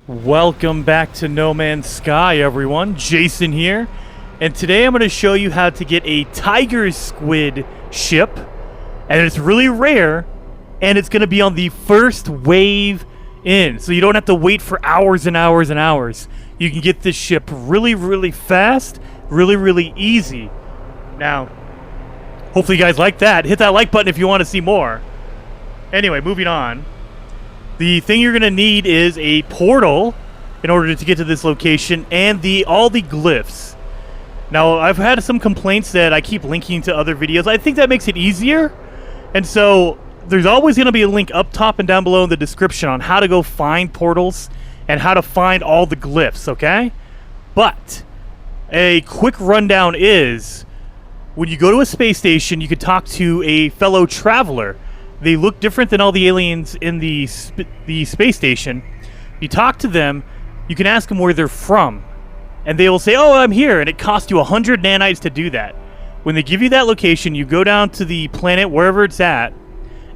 Welcome back to No Man's Sky, everyone. Jason here, and today I'm going to show you how to get a Tiger Squid ship, and it's really rare, and it's going to be on the first wave in, so you don't have to wait for hours and hours and hours. You can get this ship really fast, really easy. Now, hopefully you guys like that. Hit that like button if you want to see more. Anyway, moving on. The thing you're going to need is a portal in order to get to this location and all the glyphs. Now, I've had some complaints that I keep linking to other videos. I think that makes it easier. And so there's always going to be a link up top and down below in the description on how to go find portals and how to find all the glyphs, okay? But a quick rundown is when you go to a space station, you can talk to a fellow traveler. They look different than all the aliens in the space station. You talk to them, you can ask them where they're from, and they will say, oh, I'm here, and it costs you 100 nanites to do that. When they give you that location, you go down to the planet, wherever it's at,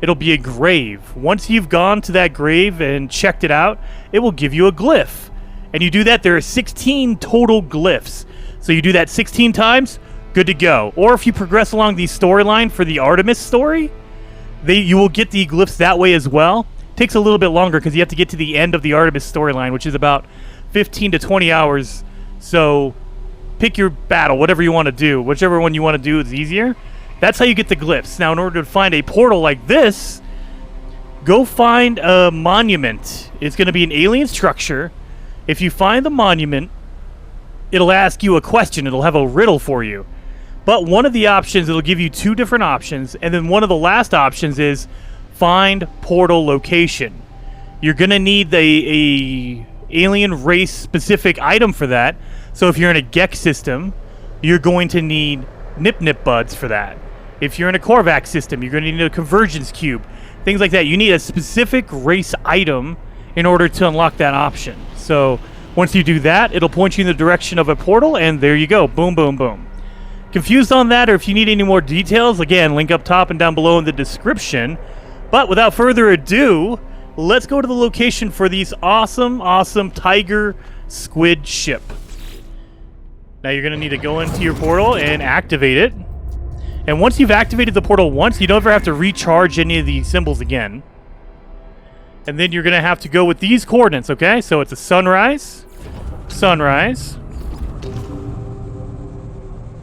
it'll be a grave. Once you've gone to that grave and checked it out, it will give you a glyph. And you do that, there are 16 total glyphs. So you do that 16 times, good to go. Or if you progress along the storyline for the Artemis story, you will get the glyphs that way as well. Takes a little bit longer because you have to get to the end of the Artemis storyline, which is about 15 to 20 hours. So pick your battle, whatever you want to do. Whichever one you want to do is easier. That's how you get the glyphs. Now, in order to find a portal like this, go find a monument. It's going to be an alien structure. If you find the monument, it'll ask you a question. It'll have a riddle for you. But one of the options, it'll give you two different options, and then one of the last options is find portal location. You're going to need a alien race specific item for that. So if you're in a Gek system, you're going to need Nip buds for that. If you're in a Korvax system, you're going to need a convergence cube. Things like that. You need a specific race item in order to unlock that option. So once you do that, it'll point you in the direction of a portal, and there you go. Boom, boom, boom. Confused on that, or if you need any more details, again, link up top and down below in the description. But without further ado, let's go to the location for these awesome Tiger Squid ship. Now you're going to need to go into your portal and activate it. And once you've activated the portal once, you don't ever have to recharge any of the symbols again. And then you're going to have to go with these coordinates, okay? So it's a sunrise,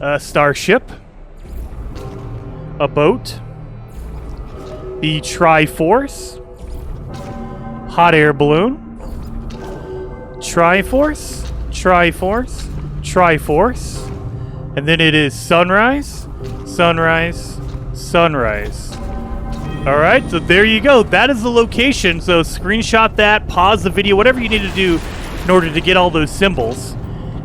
a starship, a boat, the Triforce, hot air balloon, Triforce, and then it is sunrise. Alright, so there you go. That is the location. So screenshot that, pause the video, whatever you need to do in order to get all those symbols.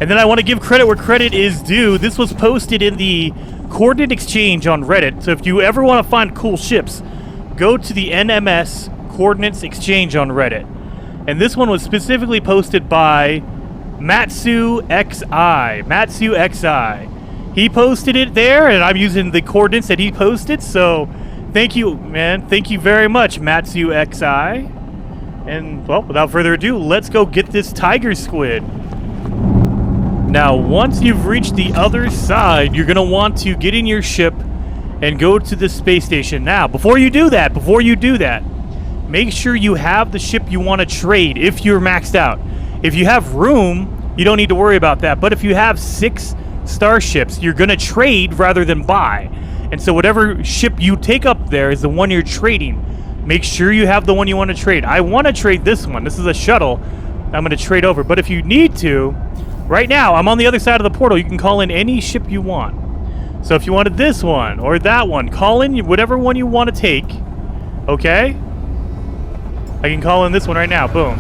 And then I want to give credit where credit is due. This was posted in the coordinate exchange on Reddit. So if you ever want to find cool ships, go to the NMS coordinates exchange on Reddit. And this one was specifically posted by Matsu XI. He posted it there, and I'm using the coordinates that he posted. So thank you, man. Thank you very much, Matsu XI. And, well, without further ado, let's go get this Tiger Squid. Now, once you've reached the other side, you're going to want to get in your ship and go to the space station. Now, before you do that, make sure you have the ship you want to trade if you're maxed out. If you have room, you don't need to worry about that. But if you have 6 starships, you're going to trade rather than buy. And so whatever ship you take up there is the one you're trading. Make sure you have the one you want to trade. I want to trade this one. This is a shuttle I'm going to trade over. But if you need to, right now, I'm on the other side of the portal. You can call in any ship you want. So if you wanted this one or that one, call in whatever one you want to take. Okay? I can call in this one right now. Boom.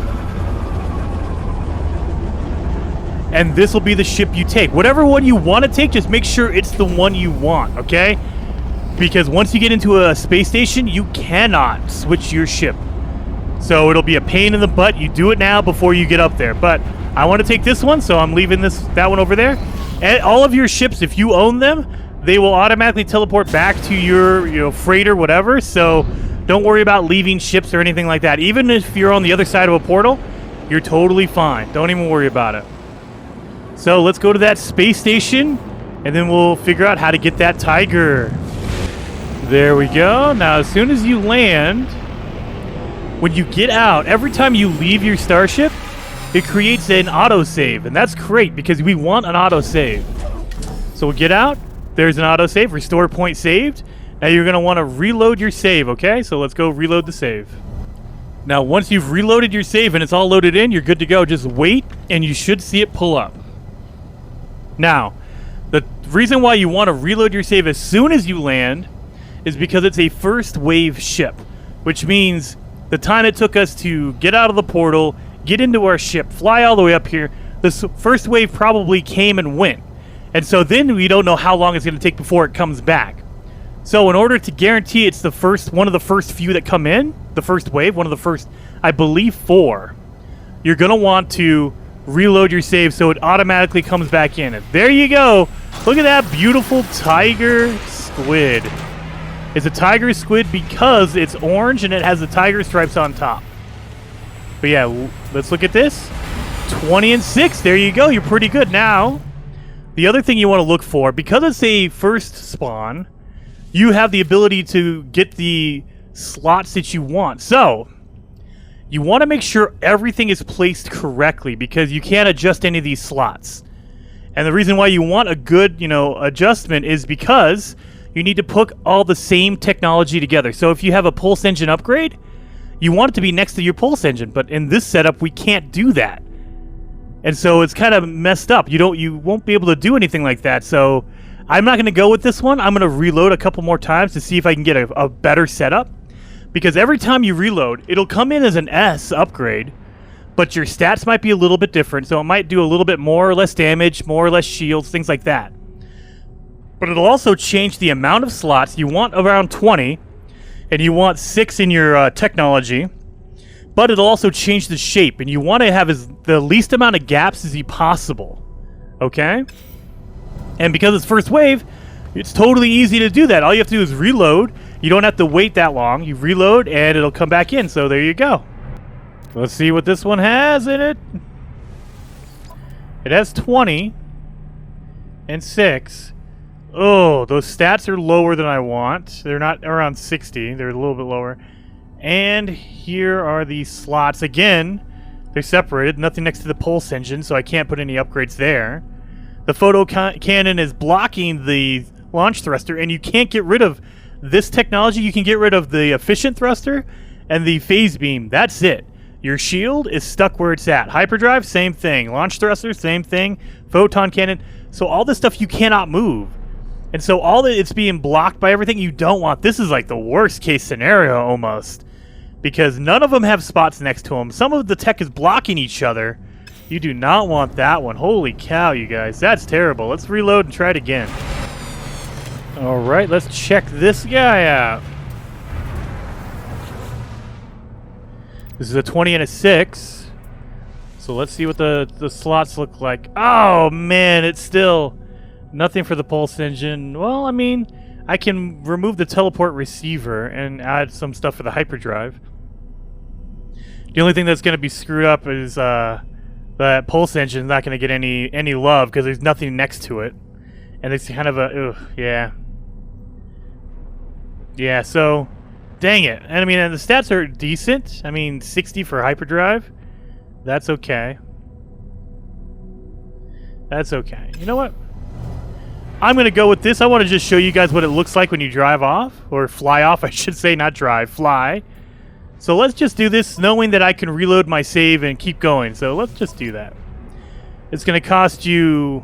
And this will be the ship you take. Whatever one you want to take, just make sure it's the one you want, okay? Because once you get into a space station, you cannot switch your ship. So it'll be a pain in the butt. You do it now before you get up there. But I want to take this one, so I'm leaving that one over there. And all of your ships, if you own them, they will automatically teleport back to your freighter, whatever. So don't worry about leaving ships or anything like that. Even if you're on the other side of a portal, You're totally fine. Don't even worry about it. So let's go to that space station, and then we'll figure out how to get that Tiger. There we go. Now, as soon as you land, when you get out, every time you leave your starship, it creates an autosave, and that's great because we want an autosave. So we'll get out. There's an autosave. Restore point saved. Now you're going to want to reload your save, okay? So let's go reload the save. Now, once you've reloaded your save and it's all loaded in, you're good to go. Just wait, and you should see it pull up. Now, the reason why you want to reload your save as soon as you land is because it's a first wave ship, which means the time it took us to get out of the portal, get into our ship, fly all the way up here, this first wave probably came and went. And so then we don't know how long it's going to take before it comes back. So in order to guarantee it's the first, one of the first few that come in, the first wave, one of the first, I believe 4, you're going to want to reload your save so it automatically comes back in. And there you go. Look at that beautiful Tiger Squid. It's a Tiger Squid because it's orange and it has the tiger stripes on top. But yeah, let's look at this. 20 and 6. There you go. You're pretty good. Now, the other thing you want to look for, because it's a first spawn, you have the ability to get the slots that you want. So, you want to make sure everything is placed correctly because you can't adjust any of these slots. And the reason why you want a good, adjustment is because you need to put all the same technology together. So if you have a pulse engine upgrade, you want it to be next to your pulse engine. But in this setup, we can't do that. And so it's kind of messed up. You won't be able to do anything like that. So I'm not going to go with this one. I'm going to reload a couple more times to see if I can get a better setup. Because every time you reload, it'll come in as an S upgrade, but your stats might be a little bit different. So it might do a little bit more or less damage, more or less shields, things like that. But it'll also change the amount of slots. You want around 20, and you want 6 in your technology. But it'll also change the shape, and you want to have the least amount of gaps as possible. Okay? And because it's first wave, it's totally easy to do that. All you have to do is reload. You don't have to wait that long. You reload, and it'll come back in. So there you go. Let's see what this one has in it. It has 20 and 6. Oh, those stats are lower than I want. They're not around 60. They're a little bit lower. And here are the slots. Again, they're separated. Nothing next to the pulse engine, so I can't put any upgrades there. The photo cannon is blocking the launch thruster, and you can't get rid of this technology. You can get rid of the efficient thruster and the phase beam. That's it. Your shield is stuck where it's at. Hyperdrive, same thing. Launch thruster, same thing. Photon cannon. So all this stuff you cannot move. And so all that it's being blocked by everything you don't want. This is like the worst case scenario almost. Because none of them have spots next to them. Some of the tech is blocking each other. You do not want that one. Holy cow, you guys. That's terrible. Let's reload and try it again. Alright, let's check this guy out. This is a 20 and a 6. So let's see what the slots look like. Oh, man, it's still nothing for the pulse engine. Well, I mean, I can remove the teleport receiver and add some stuff for the hyperdrive. The only thing that's going to be screwed up is that pulse engine is not going to get any love because there's nothing next to it. And it's kind of a, ugh, yeah. Yeah, so, dang it. And I mean, and the stats are decent. I mean, 60 for hyperdrive. That's okay. That's okay. You know what? I'm going to go with this. I want to just show you guys what it looks like when you drive off. Or fly off, I should say, not drive. Fly. So let's just do this knowing that I can reload my save and keep going. So let's just do that. It's going to cost you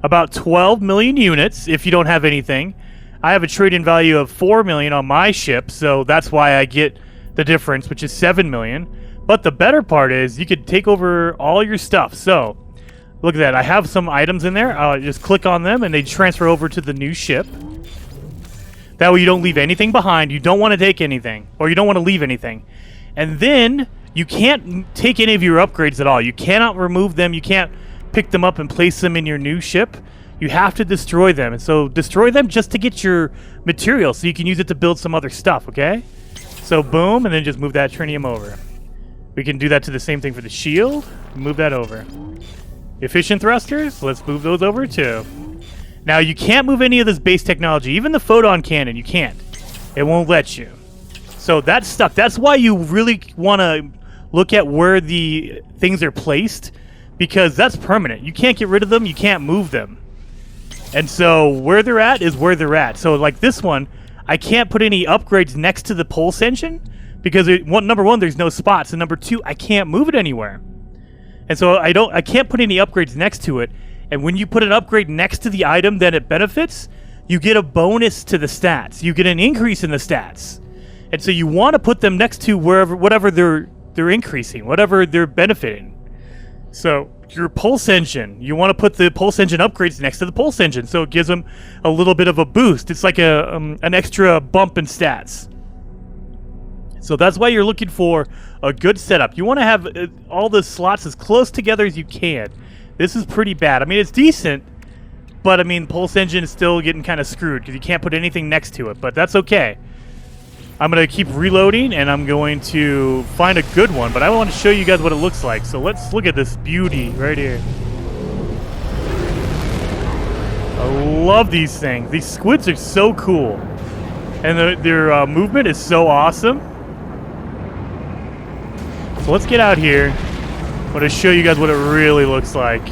about 12 million units if you don't have anything. I have a trade-in value of 4 million on my ship, so that's why I get the difference, which is 7 million. But the better part is you could take over all your stuff. So look at that. I have some items in there. I'll just click on them and they transfer over to the new ship. That way you don't leave anything behind. You don't want to take anything, or you don't want to leave anything. And then you can't take any of your upgrades at all. You cannot remove them. You can't pick them up and place them in your new ship. You have to destroy them. And so destroy them just to get your material so you can use it to build some other stuff, okay? So boom, and then just move that trinium over. We can do that to the same thing for the shield. Move that over. Efficient thrusters, let's move those over too. Now you can't move any of this base technology, even the photon cannon, you can't. It won't let you. So that's stuck. That's why you really want to look at where the things are placed, because that's permanent. You can't get rid of them, you can't move them. And so where they're at is where they're at. So like this one, I can't put any upgrades next to the pulse engine because number one, there's no spots, and number two, I can't move it anywhere. And so I can't put any upgrades next to it. And when you put an upgrade next to the item that it benefits, you get a bonus to the stats. You get an increase in the stats. And so you want to put them next to whatever they're increasing, whatever they're benefiting. So your pulse engine, you want to put the pulse engine upgrades next to the pulse engine, so it gives them a little bit of a boost. It's like an extra bump in stats. So that's why you're looking for a good setup. You want to have all the slots as close together as you can. This is pretty bad. I mean, it's decent, but I mean, pulse engine is still getting kind of screwed because you can't put anything next to it, but that's okay. I'm going to keep reloading, and I'm going to find a good one, but I want to show you guys what it looks like. So let's look at this beauty right here. I love these things. These squids are so cool, and their movement is so awesome. So let's get out here. I'm going to show you guys what it really looks like.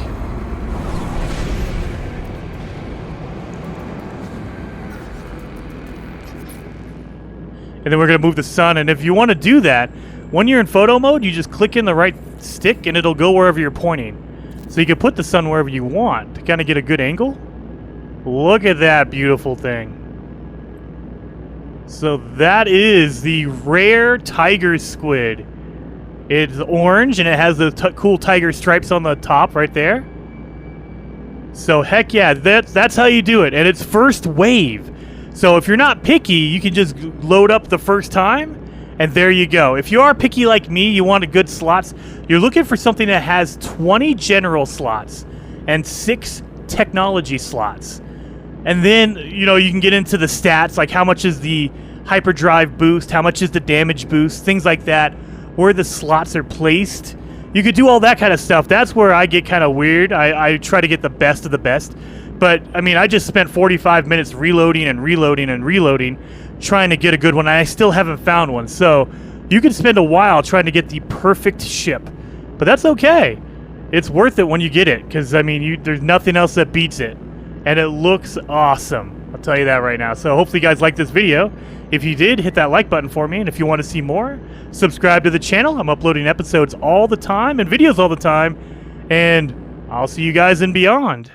And then we're going to move the sun. And if you want to do that, when you're in photo mode, you just click in the right stick and it'll go wherever you're pointing. So you can put the sun wherever you want to kind of get a good angle. Look at that beautiful thing. So that is the rare tiger squid. It's orange and it has the cool tiger stripes on the top right there. So heck yeah, that's how you do it. And it's first wave. So if you're not picky, you can just load up the first time, and there you go. If you are picky like me, you want a good slots, you're looking for something that has 20 general slots and 6 technology slots. And then, you know, you can get into the stats, like how much is the hyperdrive boost, how much is the damage boost, things like that, where the slots are placed. You could do all that kind of stuff. That's where I get kind of weird. I try to get the best of the best. But, I mean, I just spent 45 minutes reloading and reloading and reloading trying to get a good one, and I still haven't found one. So you can spend a while trying to get the perfect ship. But that's okay. It's worth it when you get it, because, I mean, there's nothing else that beats it. And it looks awesome. I'll tell you that right now. So hopefully you guys liked this video. If you did, hit that like button for me. And if you want to see more, subscribe to the channel. I'm uploading episodes all the time and videos all the time. And I'll see you guys in Beyond.